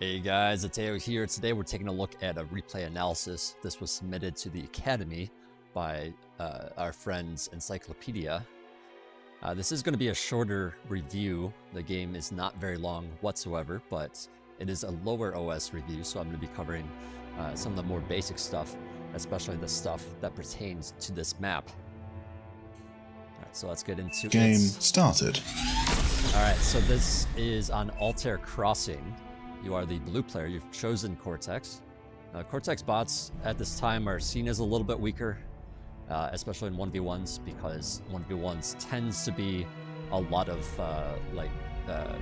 Hey guys, Zeteo here. Today we're taking a look at a replay analysis. This was submitted to the Academy by our friends Encyclopedia. This is going to be a shorter review. The game is not very long whatsoever, but it is a lower OS review, so I'm going to be covering some of the more basic stuff, especially the stuff that pertains to this map. Alright, so let's get into Game started. Alright, so this is on Altair Crossing. You are the blue player. You've chosen Cortex. Cortex bots at this time are seen as a little bit weaker, especially in 1v1s, because 1v1s tends to be a lot of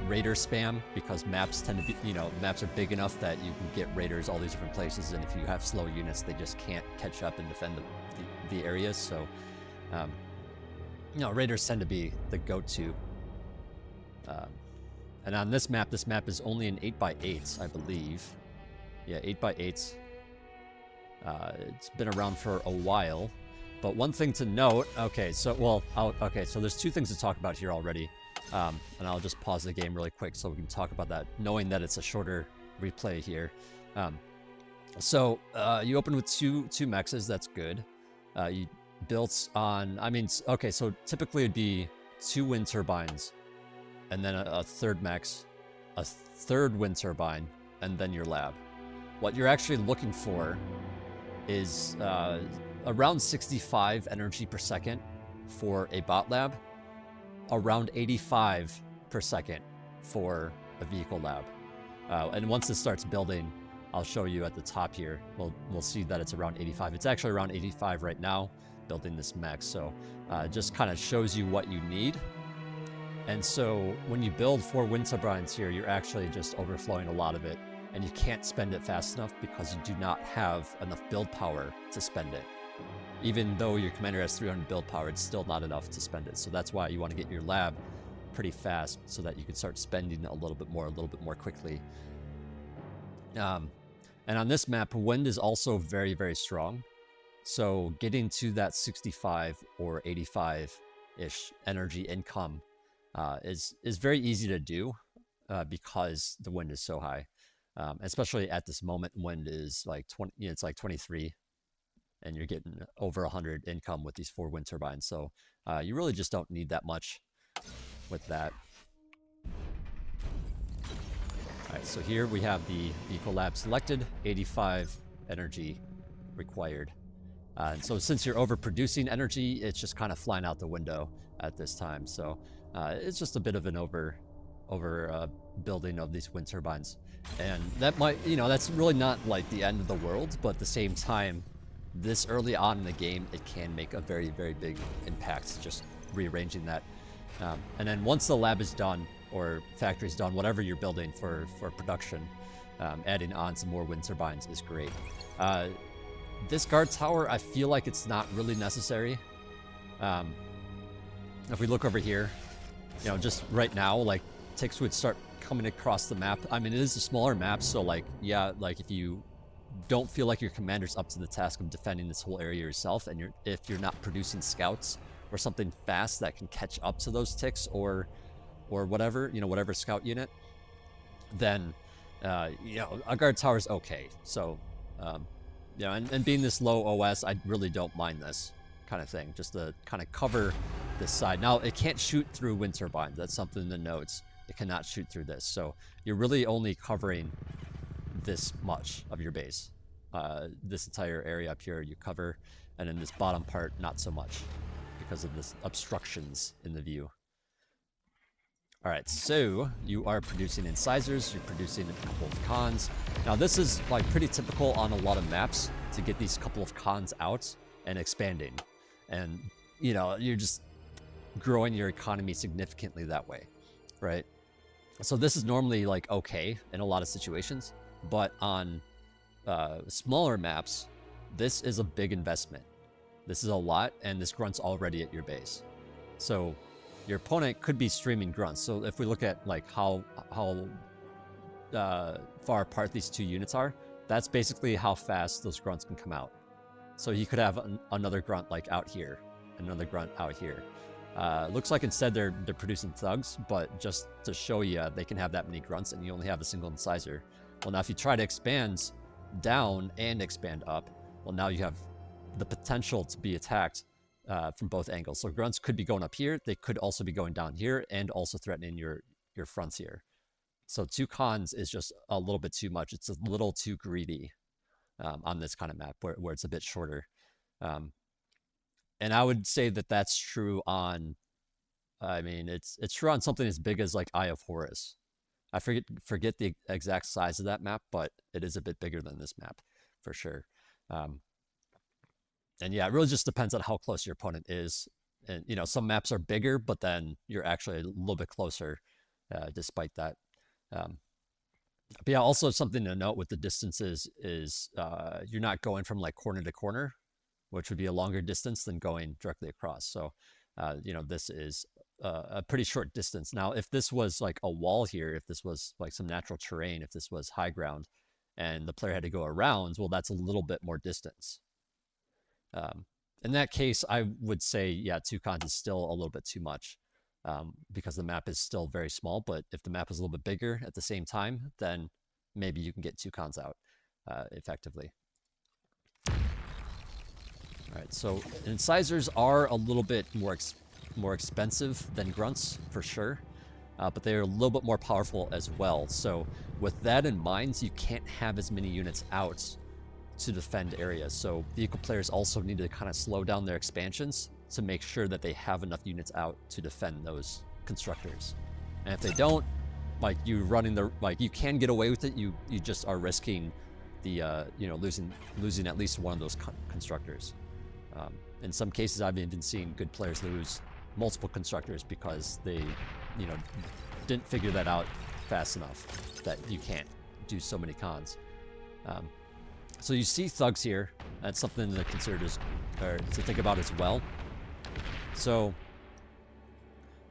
raider spam, because maps tend to be, maps are big enough that you can get raiders all these different places, and if you have slow units, they just can't catch up and defend the areas. So, raiders tend to be the go-to. And on this map is only an 8x8, I believe. Yeah, 8x8. It's been around for a while. But one thing to note, so there's two things to talk about here already. And I'll just pause the game really quick so we can talk about that, knowing that it's a shorter replay here. You open with two mexes, that's good. You built on, so typically it'd be 2 wind turbines, and then a third mex, a third wind turbine, and then your lab. What you're actually looking for is around 65 energy per second for a bot lab, around 85 per second for a vehicle lab. And once this starts building, I'll show you at the top here, we'll see that it's around 85. It's actually around 85 right now, building this mex. So it just kind of shows you what you need. And so when you build 4 wind turbines here, you're actually just overflowing a lot of it, and you can't spend it fast enough because you do not have enough build power to spend it. Even though your commander has 300 build power, it's still not enough to spend it. So that's why you want to get your lab pretty fast so that you can start spending a little bit more quickly. And on this map, wind is also very, very strong. So getting to that 65 or 85-ish energy income is very easy to do because the wind is so high. Especially at this moment, wind is like 20, it's like 23, and you're getting over 100 income with these 4 wind turbines. So you really just don't need that much with that. All right, so here we have the vehicle lab selected, 85 energy required. And so since you're overproducing energy, it's just kind of flying out the window at this time. So it's just a bit of an over building of these wind turbines. And that might, that's really not like the end of the world, but at the same time, this early on in the game, it can make a very, very big impact, just rearranging that. And then once the lab is done, or factory's done, whatever you're building for production, adding on some more wind turbines is great. This guard tower, I feel like it's not really necessary. If we look over here, just right now, like, ticks would start coming across the map. I mean, it is a smaller map, so if you don't feel like your commander's up to the task of defending this whole area yourself, and if you're not producing scouts or something fast that can catch up to those ticks or whatever, whatever scout unit, then a guard tower is okay. So and being this low OS, I really don't mind this kind of thing, just to kind of cover this side. Now, it can't shoot through wind turbines. That's something in the notes. It cannot shoot through this. So you're really only covering this much of your base. This entire area up here you cover, and then this bottom part, not so much, because of this obstructions in the view. All right, so you are producing incisors, you're producing a couple of cons. Now, this is like pretty typical on a lot of maps to get these couple of cons out and expanding. And, you're just growing your economy significantly that way, right? So this is normally like okay in a lot of situations, but on smaller maps, this is a big investment. This is a lot, and this grunt's already at your base. So your opponent could be streaming grunts. So if we look at like how far apart these 2 units are, that's basically how fast those grunts can come out. So you could have another grunt like out here, another grunt out here. Looks like instead they're producing thugs, but just to show you, they can have that many grunts, and you only have a single incisor. Well, now if you try to expand down and expand up, well, now you have the potential to be attacked from both angles. So grunts could be going up here. They could also be going down here and also threatening your fronts here. So 2 cons is just a little bit too much. It's a little too greedy on this kind of map where it's a bit shorter. And I would say that that's true on, I mean, it's true on something as big as like Eye of Horus. I forget the exact size of that map, but it is a bit bigger than this map for sure. And yeah, it really just depends on how close your opponent is. And, you know, some maps are bigger, but then you're actually a little bit closer despite that. But yeah, also something to note with the distances is you're not going from like corner to corner, which would be a longer distance than going directly across. So, you know, this is a pretty short distance. Now, if this was like a wall here, if this was like some natural terrain, if this was high ground and the player had to go around, well, that's a little bit more distance. In that case, I would say, yeah, 2 cons is still a little bit too much because the map is still very small. But if the map is a little bit bigger at the same time, then maybe you can get 2 cons out effectively. All right, so incisors are a little bit more expensive than grunts for sure, but they're a little bit more powerful as well. So with that in mind, you can't have as many units out to defend areas. So vehicle players also need to kind of slow down their expansions to make sure that they have enough units out to defend those constructors. And if they don't, like you running the, like you can get away with it, you just are risking the you know, losing at least one of those constructors. In some cases, I've even seen good players lose multiple constructors because they, you know, didn't figure that out fast enough that you can't do so many cons. So you see thugs here. That's something to consider or to think about as well. So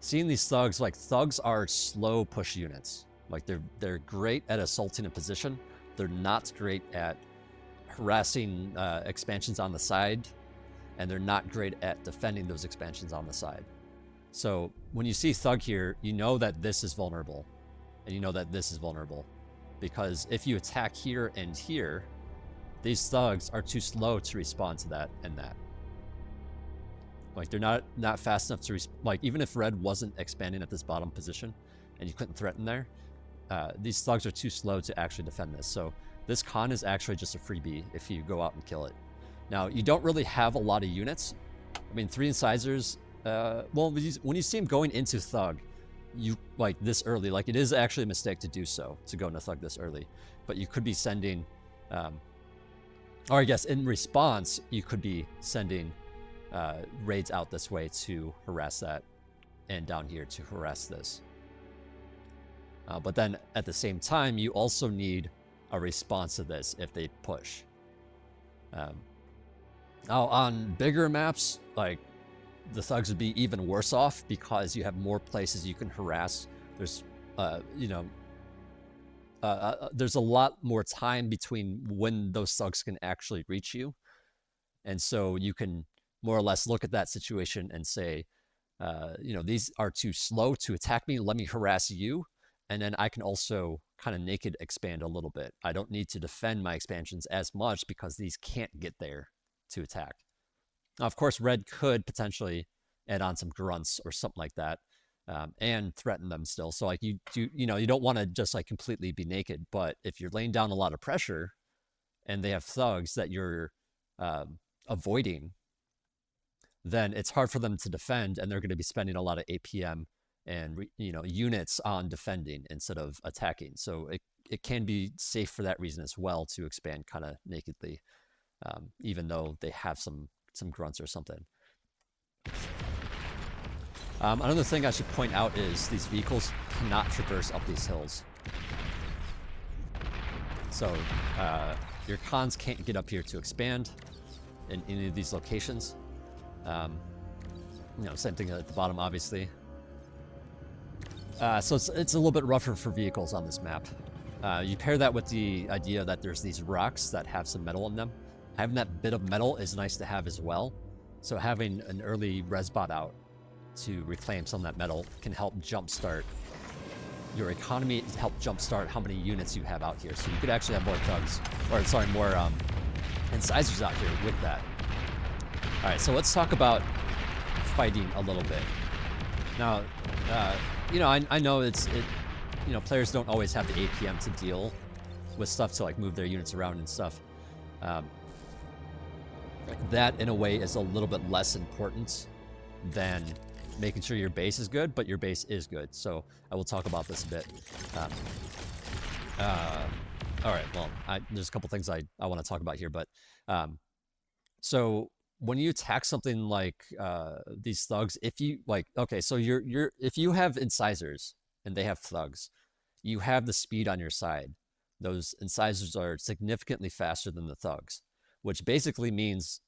seeing these thugs, like thugs are slow push units. Like they're great at assaulting a position. They're not great at harassing expansions on the side, and they're not great at defending those expansions on the side. So when you see thug here, you know that this is vulnerable, and you know that this is vulnerable, because if you attack here and here, these thugs are too slow to respond to that and that. Like they're not fast enough to like, even if red wasn't expanding at this bottom position and you couldn't threaten there, these thugs are too slow to actually defend this. So this con is actually just a freebie if you go out and kill it. Now, you don't really have a lot of units. I mean, 3 incisors, well, when you see him going into thug, you like this early, like it is actually a mistake to do so, to go into thug this early, but you could be sending, or I guess in response, you could be sending raids out this way to harass that, and down here to harass this. But then at the same time, you also need a response to this if they push. Now on bigger maps, like the thugs would be even worse off because you have more places you can harass. There's, you know, there's a lot more time between when those thugs can actually reach you. And so you can more or less look at that situation and say, you know, these are too slow to attack me. Let me harass you. And then I can also kind of naked expand a little bit. I don't need to defend my expansions as much because these can't get there to attack. Now, of course, red could potentially add on some grunts or something like that, and threaten them still. So like you know, you don't want to just like completely be naked, but if you're laying down a lot of pressure and they have thugs that you're avoiding, then it's hard for them to defend, and they're going to be spending a lot of APM and, you know, units on defending instead of attacking. So it can be safe for that reason as well to expand kind of nakedly, even though they have some grunts or something. Another thing I should point out is these vehicles cannot traverse up these hills. So your cons can't get up here to expand in any of these locations. You know, same thing at the bottom, obviously. So it's a little bit rougher for vehicles on this map. You pair that with the idea that there's these rocks that have some metal in them. Having that bit of metal is nice to have as well. So having an early res bot out to reclaim some of that metal can help jumpstart your economy to help jumpstart how many units you have out here. So you could actually have more thugs, or sorry, more incisors out here with that. All right, so let's talk about fighting a little bit. Now, I know players don't always have the APM to deal with stuff to like move their units around and stuff. That in a way is a little bit less important than making sure your base is good, but your base is good. So I will talk about this a bit. All right, well, there's a couple things I want to talk about here, but so when you attack something like these thugs, if you like, okay, so if you have incisors and they have thugs, you have the speed on your side. Those incisors are significantly faster than the thugs, which basically means,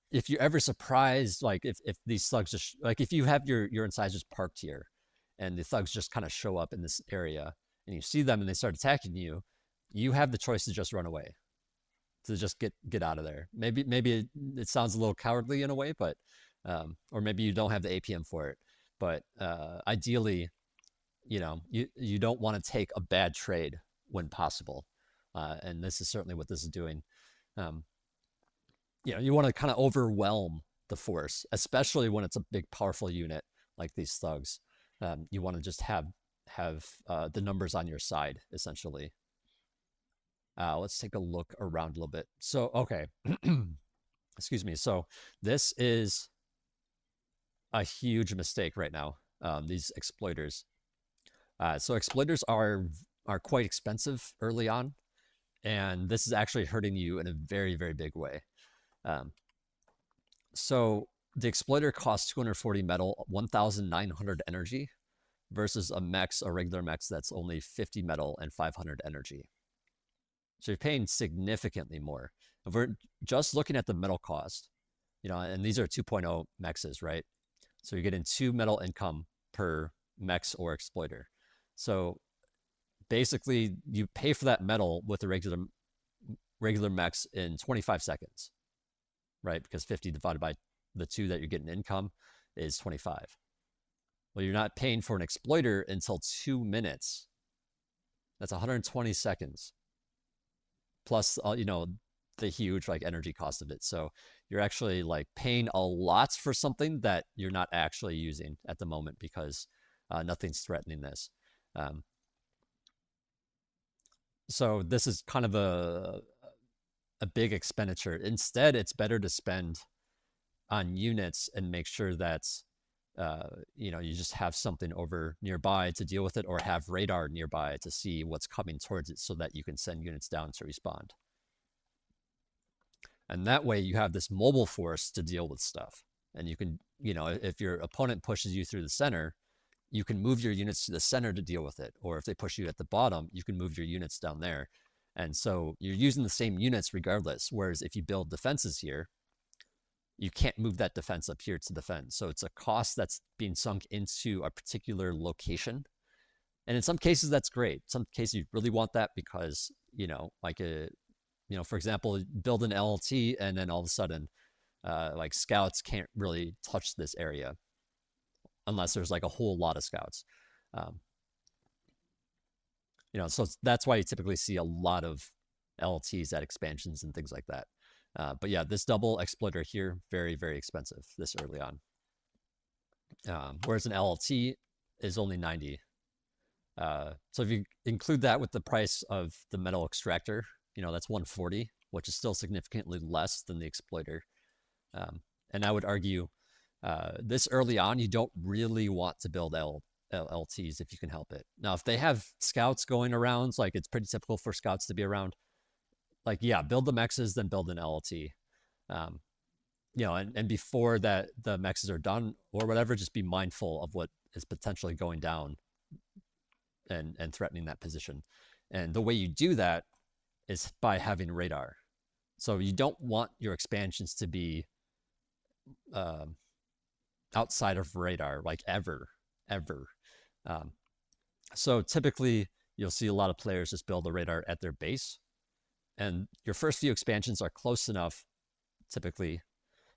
if you're ever surprised, like if these thugs just, like if you have your incisors parked here and the thugs just kind of show up in this area and you see them and they start attacking you, you have the choice to just run away, to just get out of there. Maybe it sounds a little cowardly in a way, but or maybe you don't have the APM for it. But ideally, you don't want to take a bad trade when possible, and this is certainly what this is doing. You want to kind of overwhelm the force, especially when it's a big, powerful unit like these thugs. You want to just have the numbers on your side, essentially. Let's take a look around a little bit. So, okay. Excuse me. So this is a huge mistake right now, these exploiters. So exploiters are quite expensive early on, and this is actually hurting you in a very, very big way. So the exploiter costs 240 metal, 1,900 energy, versus a regular mex that's only 50 metal and 500 energy. So you're paying significantly more. If we're just looking at the metal cost, and these are 2.0 mexes, right? So you're getting 2 metal income per mex or exploiter. So basically, you pay for that metal with a regular mex in 25 seconds, right? Because 50 divided by the 2 that you're getting income is 25. Well, you're not paying for an exploiter until 2 minutes. That's 120 seconds. Plus, the huge like energy cost of it. So you're actually like paying a lot for something that you're not actually using at the moment because nothing's threatening this. So this is kind of a big expenditure. Instead, it's better to spend on units and make sure that you just have something over nearby to deal with it, or have radar nearby to see what's coming towards it so that you can send units down to respond. And that way you have this mobile force to deal with stuff. And you can, if your opponent pushes you through the center, you can move your units to the center to deal with it. Or if they push you at the bottom, you can move your units down there. And so you're using the same units regardless. Whereas if you build defenses here, you can't move that defense up here to defend. So it's a cost that's being sunk into a particular location. And in some cases, that's great. Some cases you really want that because, for example, build an LLT and then all of a sudden, like scouts can't really touch this area unless there's like a whole lot of scouts. So that's why you typically see a lot of LLTs at expansions and things like that. But yeah, this double exploiter here, very, very expensive this early on. Whereas an LLT is only 90. So if you include that with the price of the metal extractor, that's 140, which is still significantly less than the exploiter. And I would argue this early on, you don't really want to build LLTs if you can help it. Now, if they have scouts going around, like it's pretty typical for scouts to be around, like, yeah, build the mexes, then build an LLT. And before that the mexes are done or whatever, just be mindful of what is potentially going down and threatening that position. And the way you do that is by having radar. So you don't want your expansions to be outside of radar, like ever. So typically you'll see a lot of players just build a radar at their base, and your first few expansions are close enough typically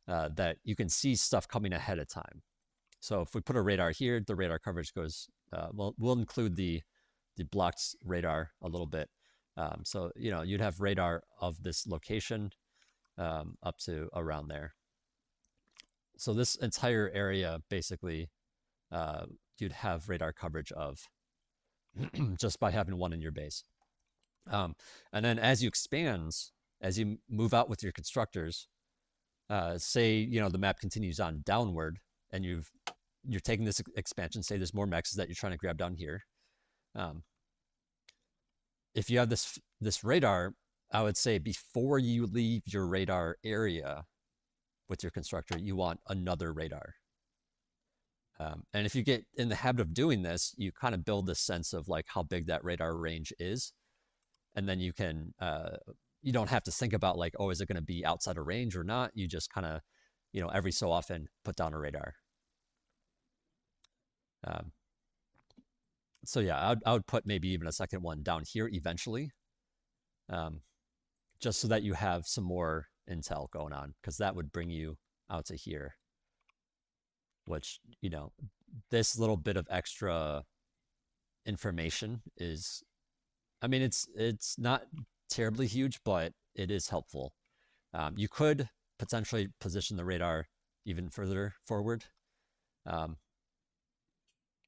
that you can see stuff coming ahead of time. So if we put a radar here, the radar coverage goes we'll include the blocked radar a little bit. So, you know, you'd have radar of this location up to around there. So this entire area, basically, you'd have radar coverage of just by having one in your base. And then as you expand, as you move out with your constructors, say, you know, the map continues on downward and you're taking this expansion, say there's more mexes that you're trying to grab down here. If you have this radar, I would say before you leave your radar area with your constructor, you want another radar. And if you get in the habit of doing this, you kind of build this sense of like how big that radar range is. And then you can, you don't have to think about like, oh, is it going to be outside of range or not? You just kind of, you know, every so often put down a radar. So yeah, I would put maybe even a second one down here eventually, just so that you have some more intel going on, because that would bring you out to here, which, you know, this little bit of extra information is, I mean, it's not terribly huge, but it is helpful. You could potentially position the radar even further forward.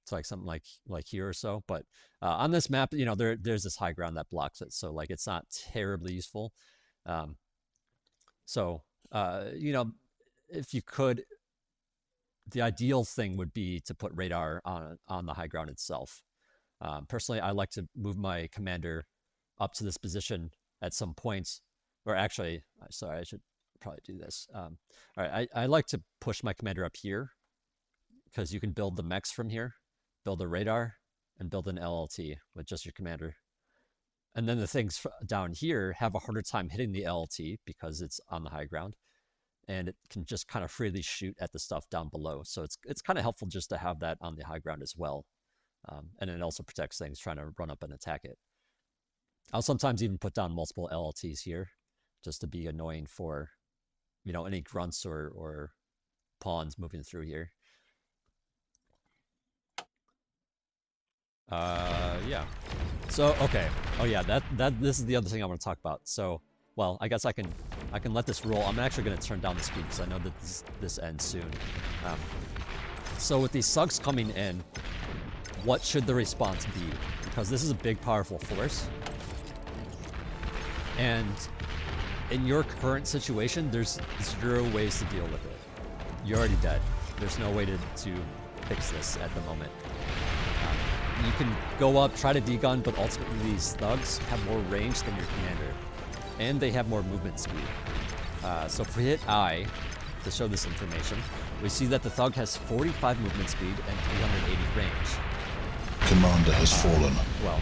It's like something like here or so, but on this map, you know, there's this high ground that blocks it, so like it's not terribly useful. So you know, if you could, the ideal thing would be to put radar on the high ground itself. Personally, I like to move my commander up to this position at some points, or actually, sorry, I should probably do this. All right, I like to push my commander up here because you can build the mechs from here, build a radar, and build an LLT with just your commander. And then the things down here have a harder time hitting the LLT because it's on the high ground, and it can just kind of freely shoot at the stuff down below. So it's kind of helpful just to have that on the high ground as well. And it also protects things trying to run up and attack it. I'll sometimes even put down multiple LLTs here just to be annoying for, you know, any grunts or pawns moving through here. Yeah. So, okay. Oh yeah, this is the other thing I want to talk about. So, well, I guess I can let this roll. I'm actually going to turn down the speed because I know that this ends soon. So with these sugs coming in, what should the response be? Because this is a big, powerful force. And in your current situation, there's 0 ways to deal with it. You're already dead. There's no way to fix this at the moment. You can go up, try to degun, but ultimately these thugs have more range than your commander. And they have more movement speed. So if we hit I to show this information, we see that the thug has 45 movement speed and 380 range. Commander has fallen. Well,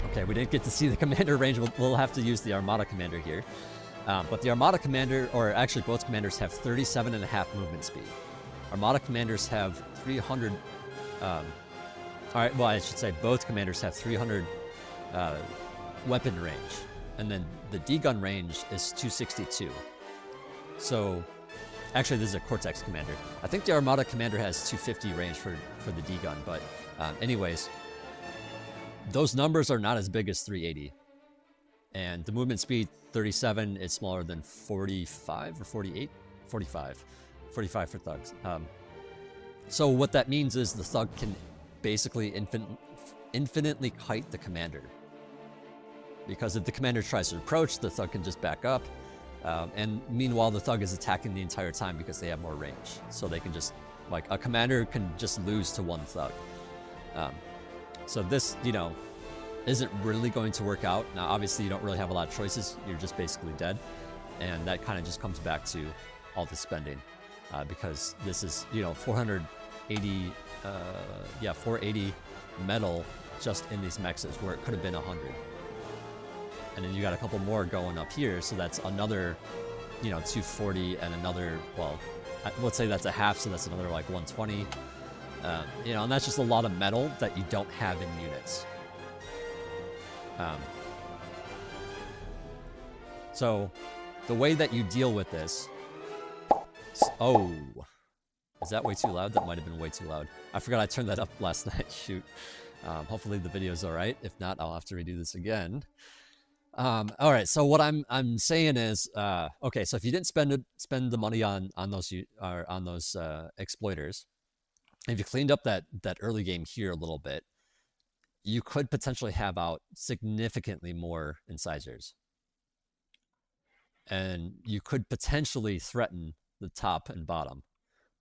okay, we didn't get to see the commander range. We'll have to use the Armada commander here. But the Armada commander, or actually both commanders, have 37.5 movement speed. Armada commanders have 300... all right, well, I should say both commanders have 300 weapon range. And then the D-gun range is 262. So, actually, this is a Cortex commander. I think the Armada commander has 250 range for the D-gun, but anyways, those numbers are not as big as 380. And the movement speed, 37, is smaller than 45 or 48? 45. 45 for thugs. So what that means is the thug can basically infinitely kite the commander. Because if the commander tries to approach, the thug can just back up. And meanwhile, the thug is attacking the entire time because they have more range. So they can just, like, a commander can just lose to one thug. So this, you know, isn't really going to work out. Now, obviously, you don't really have a lot of choices. You're just basically dead. And that kind of just comes back to all the spending. Because this is, you know, 480 metal just in these mexes, where it could have been 100. And then you got a couple more going up here, so that's another, you know, 240 and another, well, let's say that's a half, so that's another like 120. You know, and that's just a lot of metal that you don't have in units. So the way that you deal with this, oh, Is that way too loud? That might have been way too loud. I forgot I turned that up last night. Shoot. Hopefully the video's all right. If not, I'll have to redo this again. All right. So what I'm saying is, okay. So if you didn't spend the money on those exploiters, if you cleaned up that early game here a little bit, you could potentially have out significantly more incisors, and you could potentially threaten the top and bottom.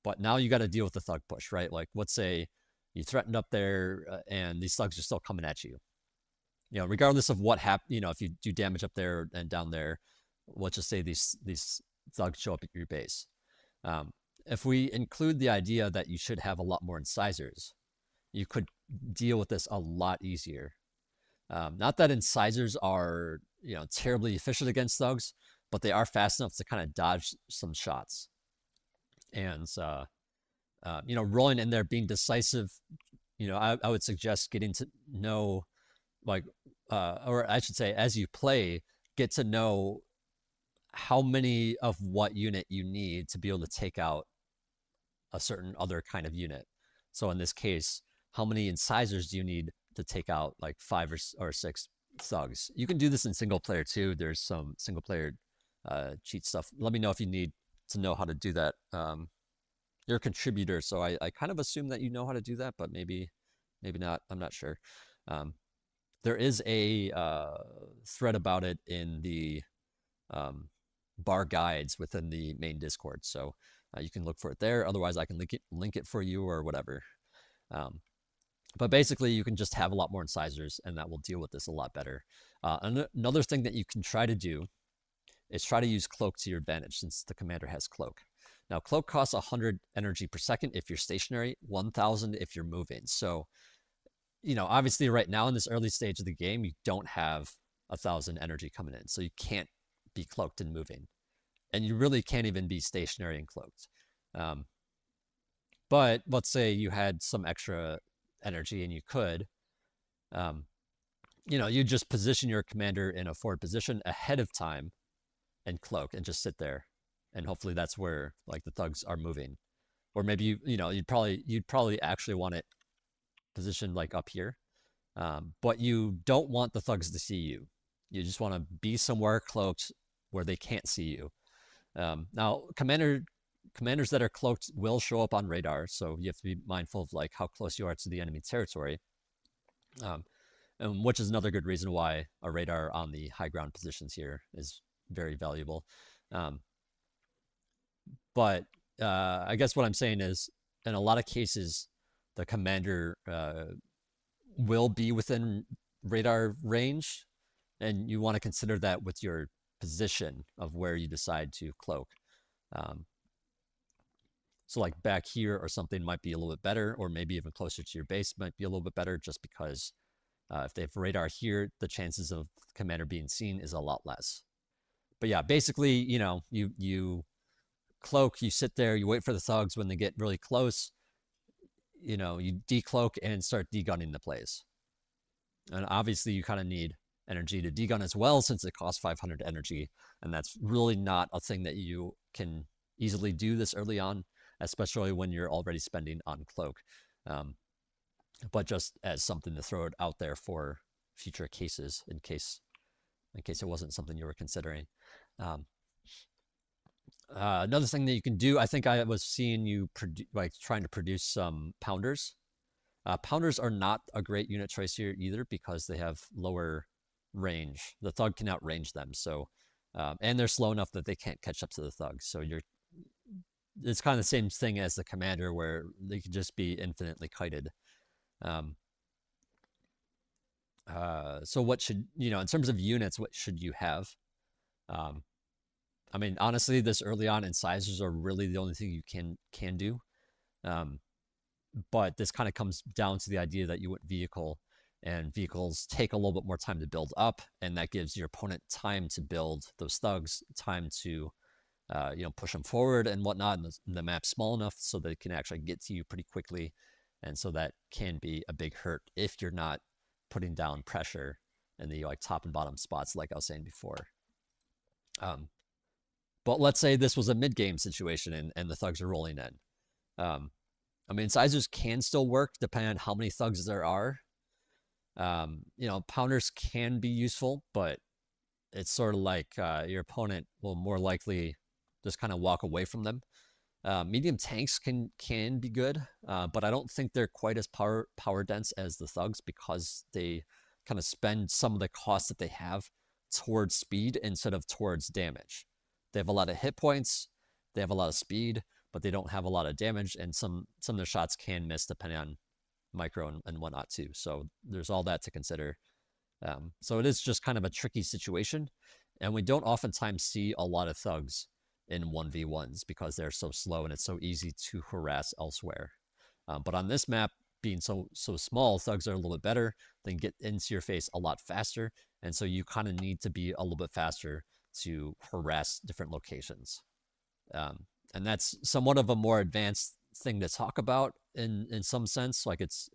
But now you got to deal with the thug push, right? Like, let's say you threatened up there, and these thugs are still coming at you. You know, regardless of what happened, you know, if you do damage up there and down there, let's just say these thugs show up at your base. If we include the idea that you should have a lot more incisors, you could deal with this a lot easier. Not that incisors are, you know, terribly efficient against thugs, but they are fast enough to kind of dodge some shots. And you know, rolling in there, being decisive, you know, I would suggest getting to know, like, or I should say, as you play, get to know how many of what unit you need to be able to take out a certain other kind of unit. So in this case, how many incisors do you need to take out like 5 or 6 thugs? You can do this in single player too. There's some single player cheat stuff. Let me know if you need to know how to do that. You're a contributor, so I kind of assume that you know how to do that, but maybe not. I'm not sure. There is a thread about it in the bar guides within the main Discord, so you can look for it there. Otherwise, I can link it for you or whatever. But basically, you can just have a lot more incisors, and that will deal with this a lot better. Another thing that you can try to do is try to use cloak to your advantage, since the commander has cloak. Now, cloak costs 100 energy per second if you're stationary, 1,000 if you're moving. So, you know, obviously right now in this early stage of the game, you don't have 1,000 energy coming in. So you can't be cloaked and moving. And you really can't even be stationary and cloaked. But let's say you had some extra energy and you could, you know, you just position your commander in a forward position ahead of time and cloak and just sit there. And hopefully that's where like the thugs are moving. Or maybe you know, you'd probably actually want it positioned like up here. But you don't want the thugs to see you. You just want to be somewhere cloaked where they can't see you. Now, commanders that are cloaked will show up on radar, so you have to be mindful of like how close you are to the enemy territory. And which is another good reason why a radar on the high ground positions here is very valuable. But I guess what I'm saying is, in a lot of cases, the commander will be within radar range, and you want to consider that with your position of where you decide to cloak. So like back here or something might be a little bit better, or maybe even closer to your base might be a little bit better, just because if they have radar here, the chances of the commander being seen is a lot less. But yeah, basically, you know, you cloak, you sit there, you wait for the thugs. When they get really close, you know, you decloak and start degunning the place. And obviously you kind of need energy to degun as well, since it costs 500 energy, and that's really not a thing that you can easily do this early on, especially when you're already spending on cloak. But just as something to throw it out there for future cases, in case it wasn't something you were considering. Another thing that you can do, I think I was seeing you like trying to produce some pounders. Pounders are not a great unit choice here either, because they have lower range. The thug can outrange them, so and they're slow enough that they can't catch up to the thug. So it's kind of the same thing as the commander, where they can just be infinitely kited. So what should, you know, in terms of units, what should you have? I mean, honestly, this early on, incisors are really the only thing you can do. But this kind of comes down to the idea that you want vehicle, and vehicles take a little bit more time to build up, and that gives your opponent time to build those thugs, time to you know, push them forward and whatnot. And the map's small enough so that it can actually get to you pretty quickly, and so that can be a big hurt if you're not putting down pressure in the like top and bottom spots, like I was saying before. But let's say this was a mid-game situation and the thugs are rolling in. I mean, incisors can still work depending on how many thugs there are. You know, pounders can be useful, but it's sort of like your opponent will more likely just kind of walk away from them. Medium tanks can be good, but I don't think they're quite as power dense as the thugs because they kind of spend some of the cost that they have towards speed instead of towards damage. They have a lot of hit points, they have a lot of speed, but they don't have a lot of damage, and some of their shots can miss depending on micro and whatnot too. So there's all that to consider. So it is just kind of a tricky situation, and we don't oftentimes see a lot of thugs in 1v1s because they're so slow and it's so easy to harass elsewhere. But on this map, being so small, thugs are a little bit better. They can get into your face a lot faster, and so you kind of need to be a little bit faster to harass different locations. And that's somewhat of a more advanced thing to talk about in some sense. Like it's,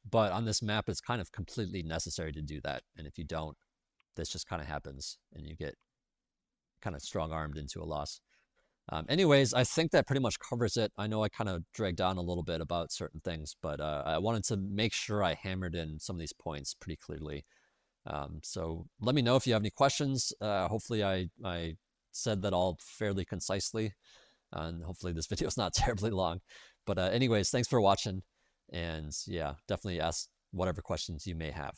but on this map, it's kind of completely necessary to do that. And if you don't, this just kind of happens, and you get kind of strong-armed into a loss. Anyways, I think that pretty much covers it. I know I kind of dragged on a little bit about certain things, but I wanted to make sure I hammered in some of these points pretty clearly. So let me know if you have any questions. Hopefully I said that all fairly concisely, and hopefully this video is not terribly long. But anyways, thanks for watching, and yeah, definitely ask whatever questions you may have.